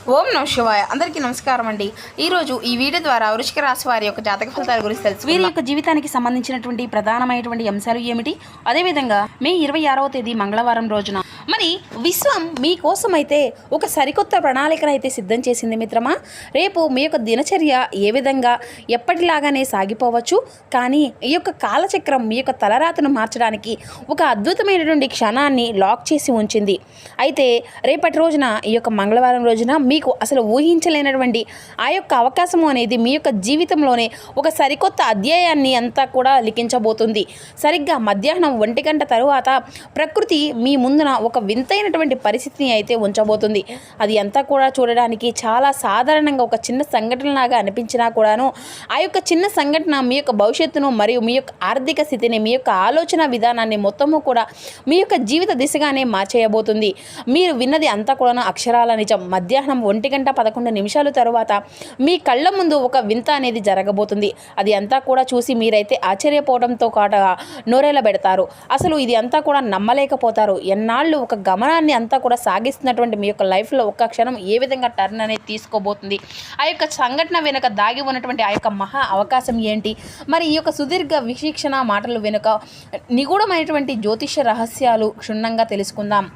ఓం నమ శివాయ. అందరికీ నమస్కారం అండి. ఈరోజు ఈ వీడియో ద్వారా వృశ్చిక రాశి వారి యొక్క జాతక ఫలితాల గురించి తెలుసు. వీరి యొక్క జీవితానికి సంబంధించినటువంటి ప్రధానమైనటువంటి అంశాలు ఏమిటి, అదేవిధంగా మే 26వ తేదీ మంగళవారం రోజున మరి విశ్వం మీకోసం అయితే ఒక సరికొత్త ప్రణాళికను అయితే సిద్ధం చేసింది మిత్రమా. రేపు మీ యొక్క దినచర్య ఏ విధంగా ఎప్పటిలాగానే సాగిపోవచ్చు, కానీ ఈ యొక్క కాలచక్రం మీ యొక్క తలరాతను మార్చడానికి ఒక అద్భుతమైనటువంటి క్షణాన్ని లాక్ చేసి ఉంచింది. అయితే రేపటి రోజున ఈ యొక్క మంగళవారం రోజున మీకు అసలు ఊహించలేనటువంటి ఆ యొక్క అవకాశం అనేది మీ యొక్క జీవితంలోనే ఒక సరికొత్త అధ్యాయాన్ని అంతా కూడా లిఖించబోతుంది. సరిగ్గా మధ్యాహ్నం 1 గంట తరువాత ప్రకృతి మీ ముందున ఒక వింతైనటువంటి పరిస్థితిని అయితే ఉంచబోతుంది. అది అంతా కూడా చూడడానికి చాలా సాధారణంగా ఒక చిన్న సంఘటనలాగా అనిపించినా కూడాను ఆ యొక్క చిన్న సంఘటన మీ యొక్క భవిష్యత్తును మరియు మీ యొక్క ఆర్థిక స్థితిని, మీ యొక్క ఆలోచన విధానాన్ని మొత్తము కూడా మీ యొక్క జీవిత దిశగానే మార్చేయబోతుంది. మీరు విన్నది అంతా కూడాను అక్షరాల నిజం. మధ్యాహ్నం 1 గంట 11 నిమిషాల తరువాత మీ కళ్ళ ముందు ఒక వింత అనేది జరగబోతుంది. అది అంతా కూడా చూసి మీరైతే ఆశ్చర్యపోవడంతో కాటగా నోరేలా పెడతారు. అసలు ఇది అంతా కూడా నమ్మలేకపోతారు. ఎన్నాళ్ళు ఒక గమనాన్ని అంతా కూడా సాగిస్తున్నటువంటి మీ యొక్క లైఫ్లో ఒక్క క్షణం ఏ విధంగా టర్న్ అనేది తీసుకోబోతుంది, ఆ యొక్క సంఘటన వెనుక దాగి ఉన్నటువంటి ఆ యొక్క మహా అవకాశం ఏంటి, మరి ఈ యొక్క సుదీర్ఘ విశిక్షణ మాటలు వెనుక నిగూఢమైనటువంటి జ్యోతిష రహస్యాలు క్షుణ్ణంగా తెలుసుకుందాం.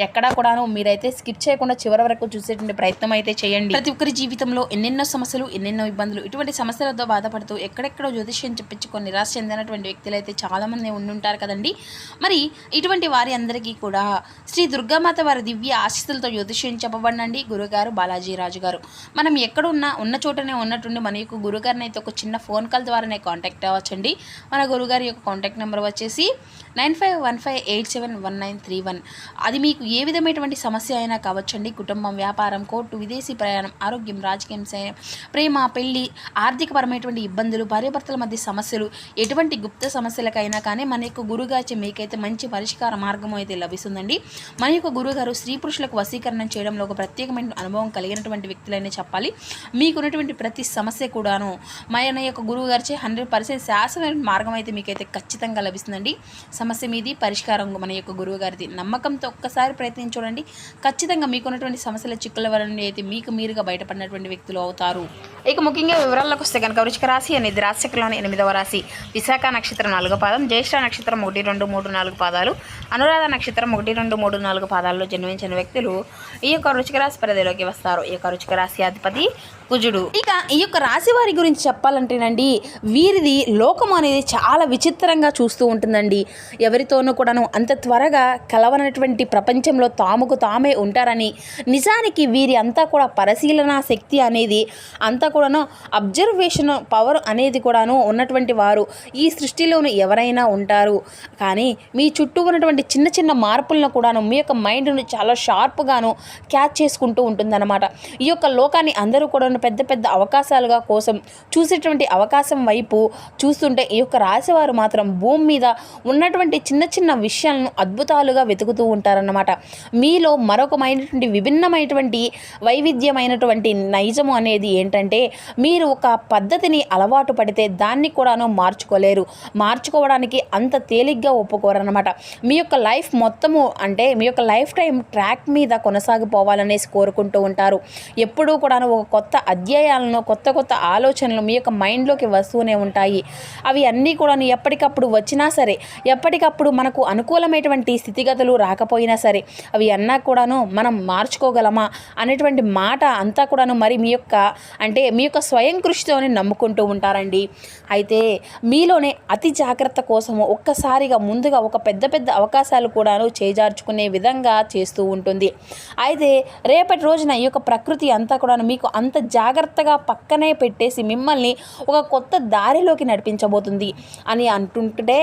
ఎక్కడా కూడాను మీరైతే స్కిప్ చేయకుండా చివరి వరకు చూసేటువంటి ప్రయత్నం అయితే చేయండి. ప్రతి ఒక్కరి జీవితంలో ఎన్నెన్నో సమస్యలు, ఎన్నెన్నో ఇబ్బందులు, ఇటువంటి సమస్యలతో బాధపడుతూ ఎక్కడెక్కడో జ్యోతిష్యం చెప్పించుకొని నిరాశ చెందినటువంటి వ్యక్తులు అయితే చాలామంది ఉండుంటారు కదండి. మరి ఇటువంటి వారి అందరికీ కూడా శ్రీ దుర్గామాత వారి దివ్య ఆశీస్సులతో జ్యోతిష్యం చెప్పబడినండి గురుగారు బాలాజీ రాజు గారు. మనం ఎక్కడున్నా ఉన్న చోటనే ఉన్నట్టుండి మన యొక్క గురుగారిని అయితే ఒక చిన్న ఫోన్ కాల్ ద్వారానే కాంటాక్ట్ అవ్వచ్చండి. మన గురుగారి యొక్క కాంటాక్ట్ నెంబర్ వచ్చేసి 9515871931. అది మీకు ఏ విధమైనటువంటి సమస్య అయినా కావచ్చండి. కుటుంబం, వ్యాపారం, కోర్టు, విదేశీ ప్రయాణం, ఆరోగ్యం, రాజకీయం, ప్రేమ, పెళ్లి, ఆర్థికపరమైనటువంటి ఇబ్బందులు, భార్యాభర్తల మధ్య సమస్యలు, ఎటువంటి గుప్త సమస్యలకైనా కానీ మన యొక్క గురుగారి మీకైతే మంచి పరిష్కార మార్గం అయితే లభిస్తుందండి. మన యొక్క గురుగారు స్త్రీ పురుషులకు వశీకరణ చేయడంలో ఒక ప్రత్యేకమైన అనుభవం కలిగినటువంటి వ్యక్తులైనా చెప్పాలి. మీకున్నటువంటి ప్రతి సమస్య కూడాను మన యొక్క గురువుగారిచే 100% శాశ్వతమైన మార్గం అయితే మీకైతే ఖచ్చితంగా లభిస్తుందండి. సమస్య మీది, పరిష్కారం మన యొక్క గురువు గారిది. నమ్మకంతో ఒక్కసారి ప్రయత్నం చూడండి. ఖచ్చితంగా మీకున్నటువంటి సమస్యల చిక్కుల వలన అయితే మీకు మీరుగా బయటపడినటువంటి వ్యక్తులు అవుతారు. ఇక ముఖ్యంగా వివరాల్లోకి వస్తే కనుక వృశ్చిక రాశి అనేది రాశిచక్రంలోని 8వ రాశి. విశాఖ నక్షత్రం 4వ పాదం, జ్యేష్ఠ నక్షత్రం 1, 2, 3, 4 పాదాలు, అనురాధ నక్షత్రం 1, 2, 3, 4 పాదాల్లో జన్మించిన వ్యక్తులు ఈ యొక్క వృశ్చిక రాశి పరిధిలోకి వస్తారు. ఈ యొక్క వృశ్చిక రాశి అధిపతి కుజుడు. ఇక ఈ యొక్క రాశి వారి గురించి చెప్పాలంటేనండి, వీరిది లోకం అనేది చాలా విచిత్రంగా చూస్తూ ఉంటుందండి. ఎవరితోనూ కూడాను అంత త్వరగా కలవనటువంటి ప్రపంచంలో తాముకు తామే ఉంటారని, నిజానికి వీరి అంతా కూడా పరిశీలన శక్తి అనేది అంతా కూడాను అబ్జర్వేషన్ పవర్ అనేది కూడాను ఉన్నటువంటి వారు ఈ సృష్టిలోనూ ఎవరైనా ఉంటారు. కానీ మీ చుట్టూ ఉన్నటువంటి చిన్న చిన్న మార్పులను కూడాను మీ యొక్క మైండ్ను చాలా షార్ప్గాను క్యాచ్ చేసుకుంటూ ఉంటుందన్నమాట. ఈ యొక్క లోకాన్ని అందరూ కూడా పెద్ద పెద్ద అవకాశాలుగా కోసం చూసేటువంటి అవకాశం వైపు చూస్తుంటే ఈ యొక్క రాశివారు మాత్రం భూమి మీద ఉన్నటువంటి చిన్న చిన్న విషయాలను అద్భుతాలుగా వెతుకుతూ ఉంటారన్నమాట. మీలో మరొకమైనటువంటి విభిన్నమైనటువంటి వైవిధ్యమైనటువంటి నైజము అనేది ఏంటంటే, మీరు ఒక పద్ధతిని అలవాటు పడితే దాన్ని కూడాను మార్చుకోవడానికి అంత తేలిగ్గా ఒప్పుకోరన్నమాట. మీ యొక్క లైఫ్ మొత్తము అంటే మీ యొక్క లైఫ్ టైం ట్రాక్ మీద కొనసాగిపోవాలనేసి కోరుకుంటూ ఉంటారు. ఎప్పుడూ కూడాను ఒక కొత్త అధ్యాయాలను, కొత్త కొత్త ఆలోచనలు మీ యొక్క మైండ్లోకి వస్తూనే ఉంటాయి. అవి అన్నీ కూడా ఎప్పటికప్పుడు వచ్చినా సరే, ఎప్పటికప్పుడు మనకు అనుకూలమైనటువంటి స్థితిగతులు రాకపోయినా సరే, అవి అన్నా కూడాను మనం మార్చుకోగలమా అనేటువంటి మాట అంతా కూడాను మరి మీ యొక్క స్వయం కృషితోనే నమ్ముకుంటూ ఉంటారండి. అయితే మీలోనే అతి జాగ్రత్త కోసము ఒక్కసారిగా ముందుగా ఒక పెద్ద పెద్ద అవకాశాలు కూడాను చేజార్చుకునే విధంగా చేస్తూ ఉంటుంది. అయితే రేపటి రోజున ఈ యొక్క ప్రకృతి అంతా కూడాను మీకు అంత జాగ్రత్తగా పక్కనే పెట్టేసి మిమ్మల్ని ఒక కొత్త దారిలోకి నడిపించబోతుంది అని అంటుంటే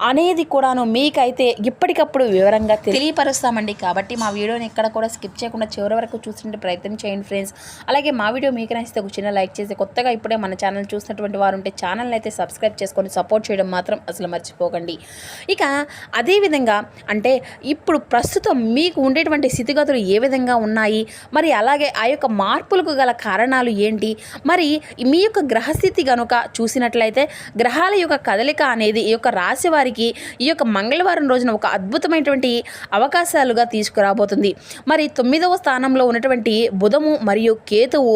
అనేది కూడాను మీకైతే ఇప్పటికప్పుడు వివరంగా తెలియపరుస్తామండి. కాబట్టి మా వీడియోని ఎక్కడ కూడా స్కిప్ చేయకుండా చివరి వరకు చూస్తుంటే ప్రయత్నం చేయండి ఫ్రెండ్స్. అలాగే మా వీడియో మీకు నచ్చితే ఒక చిన్న లైక్ చేసి, కొత్తగా ఇప్పుడే మన ఛానల్ చూసినటువంటి వారు ఉంటే ఛానల్ని అయితే సబ్స్క్రైబ్ చేసుకొని సపోర్ట్ చేయడం మాత్రం అసలు మర్చిపోకండి. ఇక అదేవిధంగా అంటే ఇప్పుడు ప్రస్తుతం మీకు ఉండేటువంటి స్థితిగతులు ఏ విధంగా ఉన్నాయి, మరి అలాగే ఆ యొక్క మార్పులకు గల కారణాలు ఏంటి, మరి మీ యొక్క గ్రహస్థితి కనుక చూసినట్లయితే గ్రహాల యొక్క కదలిక అనేది ఈ యొక్క రాశి వారికి ఈ యొక్క మంగళవారం రోజున ఒక అద్భుతమైనటువంటి అవకాశాలు మార్పులుగా తీసుకురాబోతుంది. మరి 9వ స్థానంలో ఉన్నటువంటి బుధము మరియు కేతువు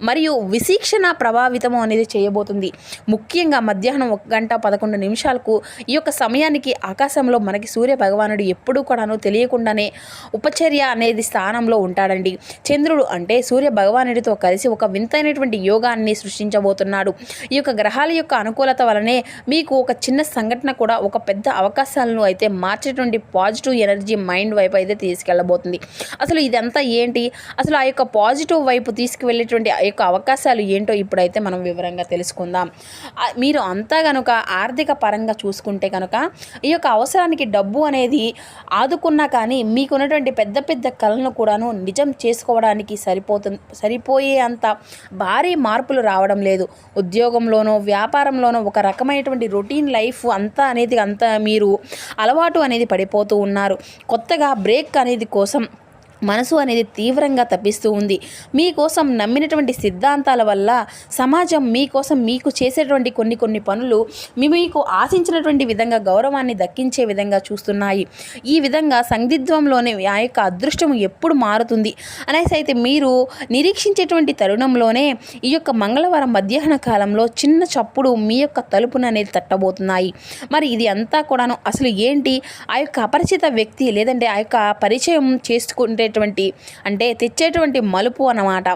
మరియు విశీక్షణ ప్రభావితము అనేది చేయబోతుంది. ముఖ్యంగా మధ్యాహ్నం 1:11 ఈ యొక్క సమయానికి ఆకాశంలో మనకి సూర్య భగవానుడు ఎప్పుడూ కూడాను తెలియకుండానే ఉపచర్య అనేది స్థానంలో ఉంటాడండి. చంద్రుడు అంటే సూర్య భగవానుడితో కలిసి ఒక వింతైనటువంటి యోగాన్ని సృష్టించబోతున్నాడు. ఈ యొక్క గ్రహాల యొక్క అనుకూలత వలనే మీకు ఒక చిన్న సంఘటన కూడా ఒక పెద్ద అవకాశాలను అయితే మార్చేటువంటి పాజిటివ్ ఎనర్జీ మైండ్ వైపు అయితే తీసుకెళ్ళబోతుంది. అసలు ఇదంతా ఏంటి, అసలు ఆ యొక్క పాజిటివ్ వైపు తీసుకువెళ్ళేటువంటి ఆ యొక్క అవకాశాలు ఏంటో ఇప్పుడైతే మనం వివరంగా తెలుసుకుందాం. మీరు అంతా కనుక ఆర్థిక పరంగా చూసుకుంటే కనుక ఈ యొక్క అవసరానికి డబ్బు అనేది ఆదుకున్నా కానీ మీకున్నటువంటి పెద్ద పెద్ద కళలను కూడాను నిజం చేసుకోవడానికి సరిపోయే అంత భారీ మార్పులు రావడం లేదు. ఉద్యోగంలోనో వ్యాపారంలోనో ఒక రకమైనటువంటి రొటీన్ లైఫ్ అంతా మీరు అలవాటు అనేది పడిపోతూ ఉన్నారు. కొత్తగా బ్రేక్ అనేది కోసం మనసు అనేది తీవ్రంగా తప్పిస్తూ ఉంది. మీకోసం నమ్మినటువంటి సిద్ధాంతాల వల్ల సమాజం మీకోసం మీకు చేసేటువంటి కొన్ని పనులు మీకు ఆశించినటువంటి విధంగా గౌరవాన్ని దక్కించే విధంగా చూస్తున్నాయి. ఈ విధంగా సందిగ్ధంలోనే ఆ యొక్క అదృష్టం ఎప్పుడు మారుతుంది అనేసి అయితే మీరు నిరీక్షించేటువంటి తరుణంలోనే ఈ యొక్క మంగళవారం మధ్యాహ్న కాలంలో చిన్న చప్పుడు మీ యొక్క తలుపును అనేది తట్టబోతున్నాయి. మరి ఇది అంతా కూడాను అసలు ఏంటి, ఆ యొక్క అపరిచిత వ్యక్తి లేదంటే ఆ యొక్క పరిచయం చేసుకుంటే అంటే తెచ్చేటువంటి మలుపు అన్నమాట.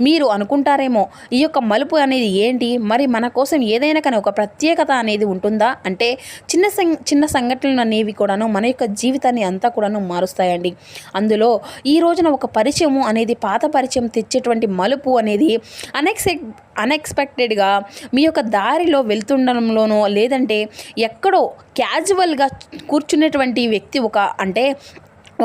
మీరు అనుకుంటారేమో ఈ యొక్క మలుపు అనేది ఏంటి, మరి మన కోసం ఏదైనా కానీ ఒక ప్రత్యేకత అనేది ఉంటుందా అంటే చిన్న సంఘటనలు అనేవి కూడాను మన యొక్క జీవితాన్ని అంతా కూడాను మారుస్తాయండి. అందులో ఈ రోజున ఒక పరిచయం అనేది పాత పరిచయం తెచ్చేటువంటి మలుపు అనేది అన్ఎక్స్పెక్టెడ్గా మీ యొక్క దారిలో వెళ్తుండడంలోనో లేదంటే ఎక్కడో క్యాజువల్గా కూర్చునేటువంటి వ్యక్తి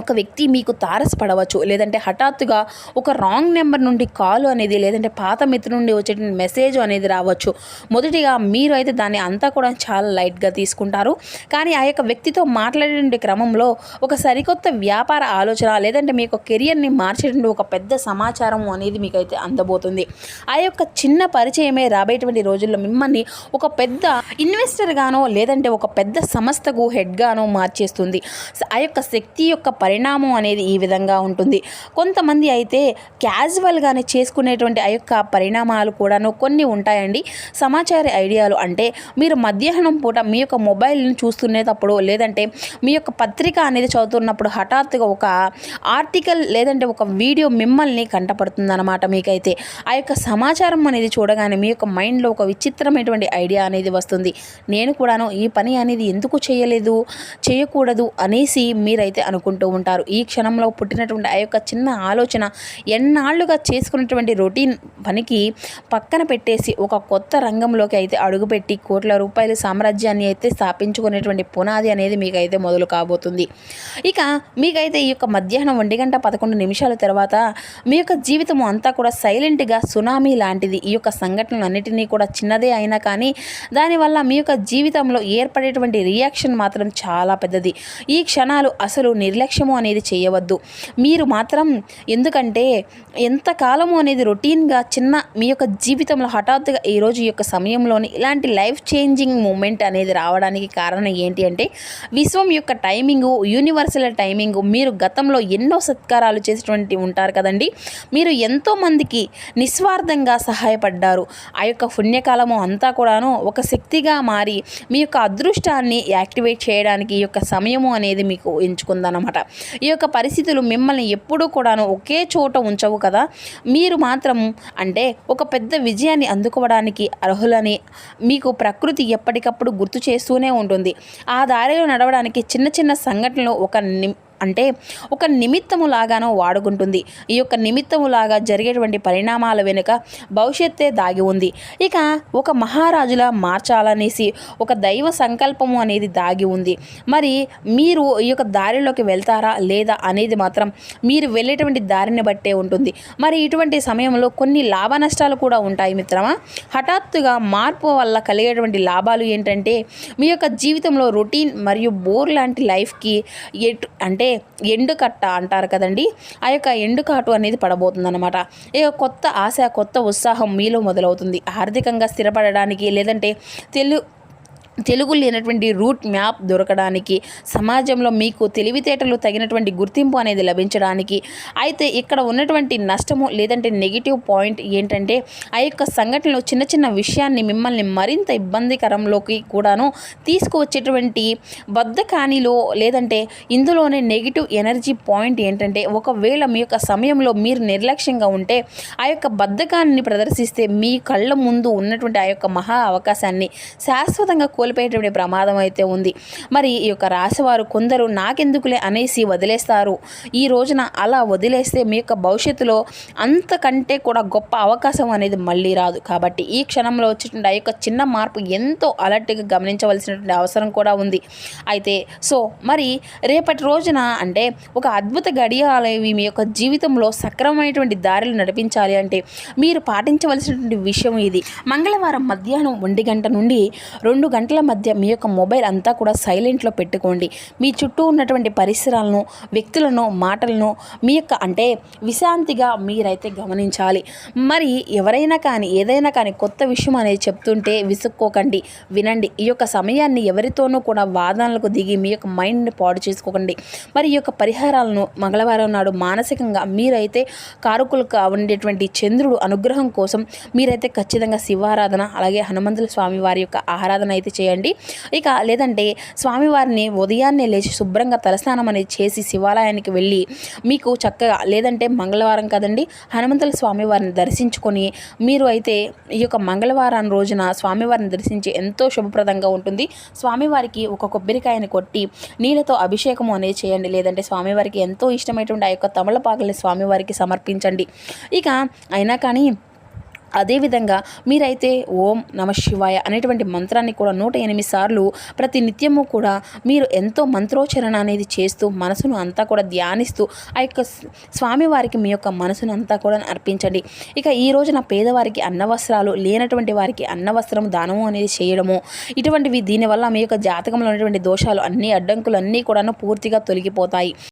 ఒక వ్యక్తి మీకు తారసపడవచ్చు. లేదంటే హఠాత్తుగా ఒక రాంగ్ నెంబర్ నుండి కాల్ అనేది లేదంటే పాత మిత్రుల నుండి వచ్చేటువంటి మెసేజ్ అనేది రావచ్చు. మొదటిగా మీరు అయితే దాన్ని అంతా కూడా చాలా లైట్గా తీసుకుంటారు. కానీ ఆ యొక్క వ్యక్తితో మాట్లాడేటువంటి క్రమంలో ఒక సరికొత్త వ్యాపార ఆలోచన లేదంటే మీ యొక్క కెరియర్ని మార్చేటువంటి ఒక పెద్ద సమాచారం అనేది మీకైతే అందబోతుంది. ఆ యొక్క చిన్న పరిచయమే రాబోయేటువంటి రోజుల్లో మిమ్మల్ని ఒక పెద్ద ఇన్వెస్టర్గానో లేదంటే ఒక పెద్ద సంస్థకు హెడ్గానో మార్చేస్తుంది. ఆ యొక్క శక్తి యొక్క పరిణామం అనేది ఈ విధంగా ఉంటుంది. కొంతమంది అయితే క్యాజువల్గానే చేసుకునేటువంటి ఆ యొక్క పరిణామాలు కూడాను కొన్ని ఉంటాయండి. సమాచార ఐడియాలు అంటే మీరు మధ్యాహ్నం పూట మీ యొక్క మొబైల్ని చూస్తునేటప్పుడు లేదంటే మీ యొక్క పత్రిక అనేది చదువుతున్నప్పుడు హఠాత్తుగా ఒక ఆర్టికల్ లేదంటే ఒక వీడియో మిమ్మల్ని కంటపడుతుందన్నమాట. మీకైతే ఆ యొక్క సమాచారం అనేది చూడగానే మీ యొక్క మైండ్లో ఒక విచిత్రమైనటువంటి ఐడియా అనేది వస్తుంది. నేను కూడాను ఈ పని అనేది ఎందుకు చేయకూడదు అనేసి మీరైతే అనుకుంటూ ఉంటారు. ఈ క్షణంలో పుట్టినటువంటి ఆ యొక్క చిన్న ఆలోచన ఎన్నాళ్ళుగా చేసుకున్నటువంటి రొటీన్ పనికి పక్కన పెట్టేసి ఒక కొత్త రంగంలోకి అయితే అడుగుపెట్టి కోట్ల రూపాయల సామ్రాజ్యాన్ని అయితే స్థాపించుకునేటువంటి పునాది అనేది మీకైతే మొదలు కాబోతుంది. ఇక మీకైతే ఈ యొక్క మధ్యాహ్నం 1:11 తర్వాత మీ యొక్క జీవితం అంతా కూడా సైలెంట్గా సునామీ లాంటిది. ఈ యొక్క సంఘటనలు అన్నిటినీ కూడా చిన్నదే అయినా కానీ దానివల్ల మీ యొక్క జీవితంలో ఏర్పడేటువంటి రియాక్షన్ మాత్రం చాలా పెద్దది. ఈ క్షణాలు అసలు నిర్లక్ష్యము అనేది చేయవద్దు. మీరు మాత్రం ఎందుకంటే ఎంతకాలము అనేది రొటీన్గా మీ యొక్క జీవితంలో హఠాత్తుగా ఈరోజు ఈ యొక్క సమయంలోని ఇలాంటి లైఫ్ చేంజింగ్ మూమెంట్ అనేది రావడానికి కారణం ఏంటి అంటే విశ్వం యొక్క టైమింగు, యూనివర్సల్ టైమింగు. మీరు గతంలో ఎన్నో సత్కారాలు చేసేటువంటి ఉంటారు కదండి. మీరు ఎంతోమందికి నిస్వార్థంగా సహాయపడ్డారు. ఆ యొక్క పుణ్యకాలము అంతా కూడాను ఒక శక్తిగా మారి మీ యొక్క అదృష్టాన్ని యాక్టివేట్ చేయడానికి ఈ యొక్క సమయము అనేది మీకు ఎంచుకుందన్నమాట. ఈ యొక్క పరిస్థితులు మిమ్మల్ని ఎప్పుడూ కూడాను ఒకే చోట ఉంచవు కదా. మీరు మాత్రం అంటే ఒక పెద్ద విజయాన్ని అందుకోవడానికి అర్హులని మీకు ప్రకృతి ఎప్పటికప్పుడు గుర్తు చేస్తూనే ఉంటుంది. ఆ దారిలో నడవడానికి చిన్న చిన్న సంఘటనలు ఒక నిమిత్తము లాగానో వాడుకుంటుంది. ఈ యొక్క నిమిత్తము లాగా జరిగేటువంటి పరిణామాల వెనుక భవిష్యత్తే దాగి ఉంది. ఇక ఒక మహారాజులా మార్చాలనేసి ఒక దైవ సంకల్పము అనేది దాగి ఉంది. మరి మీరు ఈ యొక్క దారిలోకి వెళ్తారా లేదా అనేది మాత్రం మీరు వెళ్ళేటువంటి దారిని బట్టే ఉంటుంది. మరి ఇటువంటి సమయంలో కొన్ని లాభ నష్టాలు కూడా ఉంటాయి మిత్రమా. హఠాత్తుగా మార్పు వల్ల కలిగేటువంటి లాభాలు ఏంటంటే మీ యొక్క జీవితంలో రొటీన్ మరియు బోర్ లాంటి లైఫ్కి ఎండుకట్ట అంటారు కదండి, ఆ యొక్క ఎండుకాటు అనేది పడబోతుందన్నమాట. ఇక కొత్త ఆశ, కొత్త ఉత్సాహం మీలో మొదలవుతుంది. ఆర్థికంగా స్థిరపడడానికి లేదంటే తెలుగు లేనటువంటి రూట్ మ్యాప్ దొరకడానికి, సమాజంలో మీకు తెలివితేటలు తగినటువంటి గుర్తింపు అనేది లభించడానికి. అయితే ఇక్కడ ఉన్నటువంటి నష్టము లేదంటే నెగిటివ్ పాయింట్ ఏంటంటే ఆ యొక్క సంఘటనలో చిన్న చిన్న విషయాన్ని మిమ్మల్ని మరింత ఇబ్బందికరంలోకి కూడాను తీసుకువచ్చేటువంటి బద్ధకానిలో లేదంటే ఇందులోనే నెగిటివ్ ఎనర్జీ పాయింట్ ఏంటంటే ఒకవేళ మీ యొక్క సమయంలో మీరు నిర్లక్ష్యంగా ఉంటే ఆ యొక్క బద్ధకాన్ని ప్రదర్శిస్తే మీ కళ్ళ ముందు ఉన్నటువంటి ఆ యొక్క మహా అవకాశాన్ని శాశ్వతంగా కోల్పోయేటువంటి ప్రమాదం అయితే ఉంది. మరి ఈ యొక్క రాశివారు కొందరు నాకెందుకులే అనేసి వదిలేస్తారు. ఈ రోజున అలా వదిలేస్తే మీ యొక్క భవిష్యత్తులో అంతకంటే కూడా గొప్ప అవకాశం అనేది మళ్ళీ రాదు. కాబట్టి ఈ క్షణంలో వచ్చేటువంటి ఆ యొక్క చిన్న మార్పు ఎంతో అలర్ట్గా గమనించవలసినటువంటి అవసరం కూడా ఉంది. అయితే మరి రేపటి రోజున అంటే ఒక అద్భుత గడియాలవి మీ యొక్క జీవితంలో సక్రమమైనటువంటి దారిలు నడిపించాలి అంటే మీరు పాటించవలసినటువంటి విషయం ఇది. మంగళవారం మధ్యాహ్నం 1 గంట నుండి 2 గంటల మధ్య మీ యొక్క మొబైల్ అంతా కూడా సైలెంట్లో పెట్టుకోండి. మీ చుట్టూ ఉన్నటువంటి పరిసరాలను, వ్యక్తులను, మాటలను మీ యొక్క అంటే విశాంతిగా మీరైతే గమనించాలి. మరి ఎవరైనా కానీ ఏదైనా కానీ కొత్త విషయం అనేది చెప్తుంటే విసుక్కోకండి, వినండి. ఈ యొక్క సమయాన్ని ఎవరితోనూ కూడా వాదనలకు దిగి మీ యొక్క మైండ్ని పాడు చేసుకోకండి. మరి ఈ యొక్క పరిహారాలను మంగళవారం నాడు మానసికంగా మీరైతే కారకులుగా ఉండేటువంటి చంద్రుడు అనుగ్రహం కోసం మీరైతే ఖచ్చితంగా శివారాధన అలాగే హనుమంతుల స్వామి వారి యొక్క ఆరాధన అయితే చేయండి. ఇక లేదంటే స్వామివారిని ఉదయాన్నే లేచి శుభ్రంగా తలస్నానం అనేది చేసి శివాలయానికి వెళ్ళి మీకు చక్కగా లేదంటే మంగళవారం కదండి హనుమంతుల స్వామివారిని దర్శించుకొని మీరు అయితే ఈ యొక్క మంగళవారం రోజున స్వామివారిని దర్శించి ఎంతో శుభప్రదంగా ఉంటుంది. స్వామివారికి ఒక కొబ్బరికాయని కొట్టి నీళ్ళతో అభిషేకం అనేది చేయండి. లేదంటే స్వామివారికి ఎంతో ఇష్టమైనటువంటి ఆ యొక్క తమలపాకుల్ని స్వామివారికి సమర్పించండి. ఇక అయినా కానీ అదేవిధంగా మీరైతే ఓం నమ శివాయ అనేటువంటి మంత్రాన్ని కూడా 108 సార్లు ప్రతి నిత్యము కూడా మీరు ఎంతో మంత్రోచ్చరణ అనేది చేస్తూ మనసును అంతా కూడా ధ్యానిస్తూ ఆ యొక్క స్వామివారికి మీ యొక్క మనసును అంతా కూడా అర్పించండి. ఇక ఈ రోజున పేదవారికి అన్నవస్త్రాలు లేనటువంటి వారికి అన్నవస్త్రం దానము అనేది చేయడము ఇటువంటివి దీనివల్ల మీ యొక్క జాతకంలో ఉన్నటువంటి దోషాలు అన్ని అడ్డంకులు అన్నీ కూడాను పూర్తిగా తొలగిపోతాయి.